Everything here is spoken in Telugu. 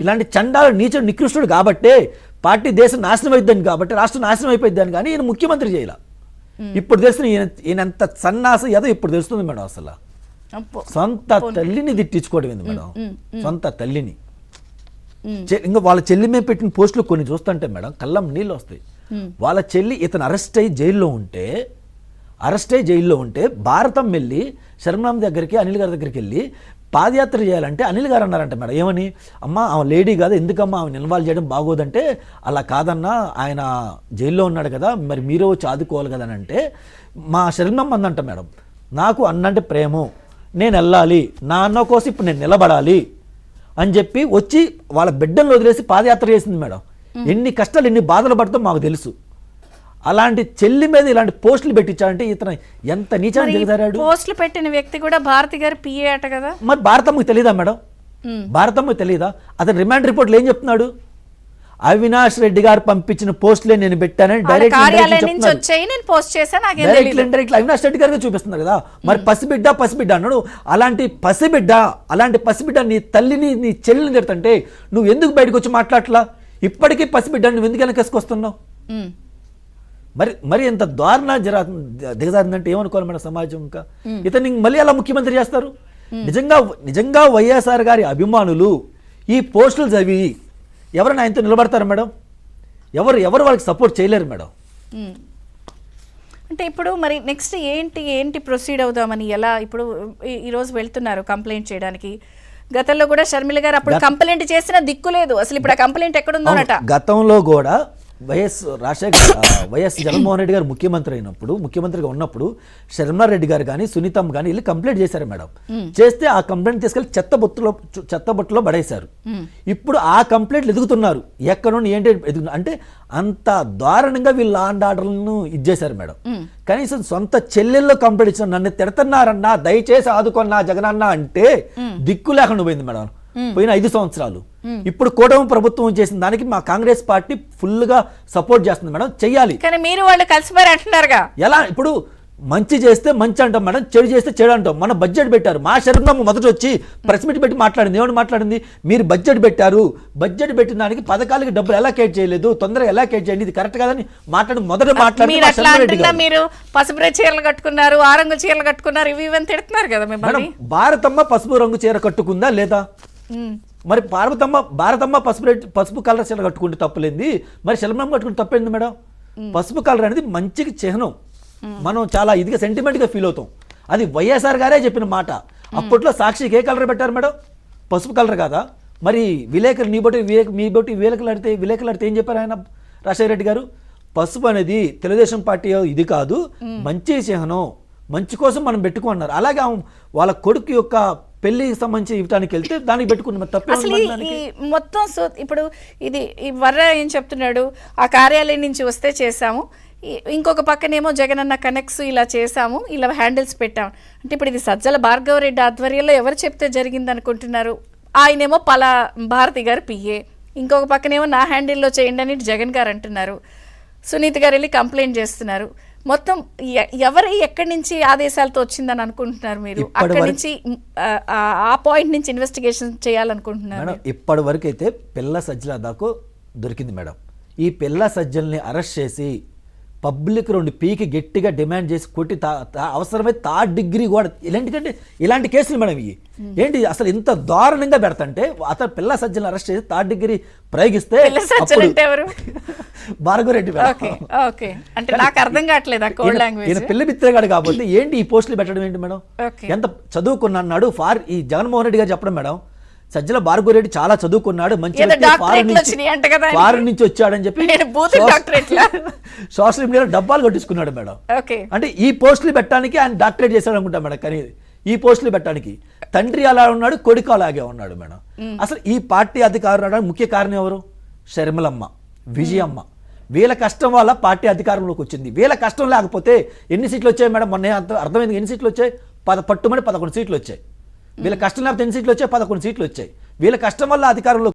ఇలాంటి చండాలు నీచ నికృష్టుడు కాబట్టే పార్టీ దేశం నాశనం అయిద్దని కాబట్టి రాష్ట్రం నాశనం అయిపోయిద్దని కానీ ఈయన ముఖ్యమంత్రి చేయాల. ఇప్పుడు తెలిసిన ఈయనంత సన్నాసం ఏదో ఇప్పుడు తెలుస్తుంది మేడం. అసలు సొంత తల్లిని తిట్టించుకోవడం ఏంది మేడం, సొంత తల్లిని. ఇంకా వాళ్ళ చెల్లి మీద పెట్టిన పోస్టులు కొన్ని చూస్తుంటే మేడం కళ్ళం నీళ్ళు వస్తాయి. వాళ్ళ చెల్లి ఇతను అరెస్ట్ అయ్యి జైల్లో ఉంటే భారతం వెళ్ళి శర్మలాం దగ్గరికి అనిల్ గారి దగ్గరికి వెళ్ళి పాదయాత్ర చేయాలంటే అనిల్ గారు అన్నారంట మేడం, ఏమని, అమ్మ ఆమె లేడీ కాదు, ఎందుకమ్మా ఆమె ఇన్వాల్వ్ చేయడం బాగోదంటే, అలా కాదన్నా ఆయన జైల్లో ఉన్నాడు కదా, మరి మీరు వచ్చి ఆదుకోవాలి కదా అని అంటే మా శర్మమ్మ అందంట మేడం, నాకు అన్నంటే ప్రేమ, నేను వెళ్ళాలి, నా అన్న కోసం ఇప్పుడు నేను నిలబడాలి అని చెప్పి వచ్చి వాళ్ళ బిడ్డలను వదిలేసి పాదయాత్ర చేసింది మేడం. ఎన్ని కష్టాలు ఎన్ని బాధలు పడతాం మాకు తెలుసు. అలాంటి చెల్లి మీద ఇలాంటి పోస్టులు పెట్టించాలంటే ఇతను ఎంత నీచాన్ని దిగజారాడు. పోస్టులు పెట్టిన వ్యక్తి కూడా భారతి గారు పిఏ అట కదా. మరి భారతమ్మకి తెలియదా మేడం? భారతమ్మకి తెలియదా? అతను రిమాండ్ రిపోర్ట్లు ఏం చెప్తున్నాడు, అవినాష్ రెడ్డి గారు పంపించిన పోస్టులే నేను పెట్టానని డైరెక్ట్ అవినాష్ రెడ్డి గారికి చూపిస్తున్నారు కదా. మరి పసిబిడ్డ అన్నాడు. అలాంటి పసిబిడ్డ నీ తల్లిని నీ చెల్లిని తిడుతుంటే నువ్వు ఎందుకు బయటకు వచ్చి మాట్లాడలా? ఇప్పటికీ పసిబిడ్డ నువ్వు ఎందుకు వెనకేసుకొస్తున్నావు? మరి ఎంత దారుణ దిగజారిందంటే ఏమనుకోవాలి మన సమాజం. ఇంకా ఇతన్ని మళ్ళీ అలా ముఖ్యమంత్రి చేస్తారు. నిజంగా వైఎస్ఆర్ గారి అభిమానులు ఈ పోస్టులు చదివి ఎవరైనా ఆయనతో నిలబడతారు మేడం? ఎవరు వాళ్ళకి సపోర్ట్ చేయలేరు మేడం. అంటే ఇప్పుడు మరి నెక్స్ట్ ఏంటి ప్రొసీడ్ అవుదామని, ఎలా ఇప్పుడు ఈరోజు వెళ్తున్నారు కంప్లైంట్ చేయడానికి? గతంలో కూడా షర్మిల గారు అప్పుడు కంప్లైంట్ చేసిన దిక్కు లేదు, అసలు ఇప్పుడు ఆ కంప్లైంట్ ఎక్కడుందోనట. గతంలో కూడా వైఎస్ జగన్మోహన్ రెడ్డి గారు ముఖ్యమంత్రిగా ఉన్నప్పుడు శర్మారెడ్డి గారు కానీ సునీతమ్మ కానీ వెళ్ళి కంప్లైంట్ చేశారు మేడం. చేస్తే ఆ కంప్లైంట్ తీసుకెళ్లి చెత్తబుట్టలో పడేశారు. ఇప్పుడు ఆ కంప్లైంట్లు ఎదుగుతున్నారు. ఎక్కడ నుండి ఏంటి అంటే అంత దారుణంగా వీళ్ళు లాండ్ ఆర్డర్లను ఇచ్చేశారు మేడం. కనీసం సొంత చెల్లెల్లో కంప్లైంట్ ఇచ్చిన నన్ను తిడుతున్నారన్నా దయచేసి ఆదుకున్నా జగనన్న అంటే దిక్కు లేకుండా పోయింది మేడం. పోయిన 5 సంవత్సరాలు ఇప్పుడు కూటమి ప్రభుత్వం చేసిన దానికి మా కాంగ్రెస్ పార్టీ ఫుల్ గా సపోర్ట్ చేస్తుంది మేడం. చెయ్యాలి, కానీ మీరు వాళ్ళు కలిసిపోయారు అంటున్నారుగా. ఎలా ఇప్పుడు మంచి చేస్తే మంచి అంటాం మేడం, చెడు చేస్తే చెడు అంటాం. మన బడ్జెట్ పెట్టారు, మా శరణమ్మ మొదట వచ్చి ప్రెస్ మీట్ పెట్టి మాట్లాడింది. ఏమని మాట్లాడింది? మీరు బడ్జెట్ పెట్టారు, బడ్జెట్ పెట్టిన దానికి పథకాలకి డబ్బులు ఎలాకేట్ చేయలేదు, తొందరగా ఎలాకేట్ చేయండి, ఇది కరెక్ట్ కాదని మొదట మాట్లాడి మీరు పసుపు చీరలు కట్టుకున్నారు, ఆరంగు చీరలు కట్టుకున్నారు, ఇవి తిడుతున్నారు కదా మేడం. భారతమ్మ పసుపు రంగు చీర కట్టుకుందా లేదా? మరి భారతమ్మ పసుపు కలర్ చీర కట్టుకుంటే తప్పులేంది, మరి శర్మమ్మ కట్టుకుంటే తప్పేంది మేడం? పసుపు కలర్ అనేది మంచికి చిహ్నం. మనం చాలా ఇదిగా సెంటిమెంట్గా ఫీల్ అవుతాం. అది వైఎస్ఆర్ గారే చెప్పిన మాట. అప్పట్లో సాక్షికి ఏ కలర్ పెట్టారు మేడం? పసుపు కలర్ కాదా? మరి విలేకరు మీ బట్టి విలేకరులు అడితే ఏం చెప్పారు ఆయన రాజశేఖర రెడ్డి గారు? పసుపు అనేది తెలుగుదేశం పార్టీ ఇది కాదు, మంచి చిహ్నం, మంచి కోసం మనం పెట్టుకున్నారు. అలాగే వాళ్ళ కొడుకు యొక్క పెళ్లికి సంబంధించి ఇవ్వడానికి వెళ్తే దానికి పెట్టుకున్న తప్పే. మొత్తం ఇప్పుడు ఇది వర్ర ఏం చెప్తున్నాడు, ఆ కార్యాలయం నుంచి వస్తే చేశాము, ఇంకొక పక్కనేమో జగనన్న కనెక్ట్స్ ఇలా చేశాము, ఇలా హ్యాండిల్స్ పెట్టాము అంటే ఇప్పుడు ఇది సజ్జల భార్గవరెడ్డి ఆధ్వర్యంలో ఎవరు చెప్తే జరిగింది అనుకుంటున్నారు? ఆయనేమో భారతి గారు పిఏ, ఇంకొక పక్కనేమో నా హ్యాండిల్లో చేయండి అని జగన్ గారు అంటున్నారు, సునీత గారు వెళ్ళి కంప్లైంట్ చేస్తున్నారు. మొత్తం ఎక్కడి నుంచి ఆదేశాలతో వచ్చిందని అనుకుంటున్నారు మీరు? అక్కడి నుంచి ఆ పాయింట్ నుంచి ఇన్వెస్టిగేషన్ చేయాలనుకుంటున్నారు? ఇప్పటి వరకు అయితే పిల్ల సజ్జల దాకా దొరికింది మేడం. ఈ పిల్ల సజ్జల్ని అరెస్ట్ చేసి పబ్లిక్ 2 పీకి గట్టిగా డిమాండ్ చేసి కొట్టి అవసరమైతే 3rd డిగ్రీ కూడా ఇలాంటి కేసులు మేడం. ఇవి ఏంటి అసలు ఇంత దారుణంగా పెడతంటే అతను పిల్ల సజ్జలను అరెస్ట్ చేసి 3rd డిగ్రీ ప్రయోగిస్తే భార్గవరెడ్డి పిల్ల మిత్రగాడు కాకపోతే ఏంటి ఈ పోస్టులు పెట్టడం ఏంటి మేడం? ఎంత చదువుకున్నాడు ఈ జగన్మోహన్ రెడ్డి గారు చెప్పడం మేడం. సజ్జల భార్గవరెడ్డి చాలా చదువుకున్నాడు, మంచి ఫారెన్ నుంచి వచ్చాడని చెప్పి సోషల్ మీడియాలో డబ్బాలు కట్టించుకున్నాడు మేడం. అంటే ఈ పోస్టులు పెట్టడానికి ఆయన డాక్టరేట్ చేశాడు అనుకుంటా మేడం. కానీ ఈ పోస్టులు పెట్టడానికి తండ్రి అలా ఉన్నాడు, కొడుకు అలాగే ఉన్నాడు మేడం. అసలు ఈ పార్టీ అధికారులు ముఖ్య కారణం ఎవరు? షర్మిలమ్మ, విజయమ్మ. వీళ్ళ కష్టం వల్ల పార్టీ అధికారంలోకి వచ్చింది. వీళ్ళ కష్టం లేకపోతే ఎన్ని సీట్లు వచ్చాయి మేడం? మొన్న అర్థమైంది. ఎన్ని సీట్లు వచ్చాయి? పట్టుమని 11 సీట్లు వచ్చాయి. వీళ్ళ కష్టం లేకపోతే ఎన్ని సీట్లు వచ్చాయి? 11 సీట్లు వచ్చాయి. వీళ్ళ కష్టం వల్ల అధికారంలో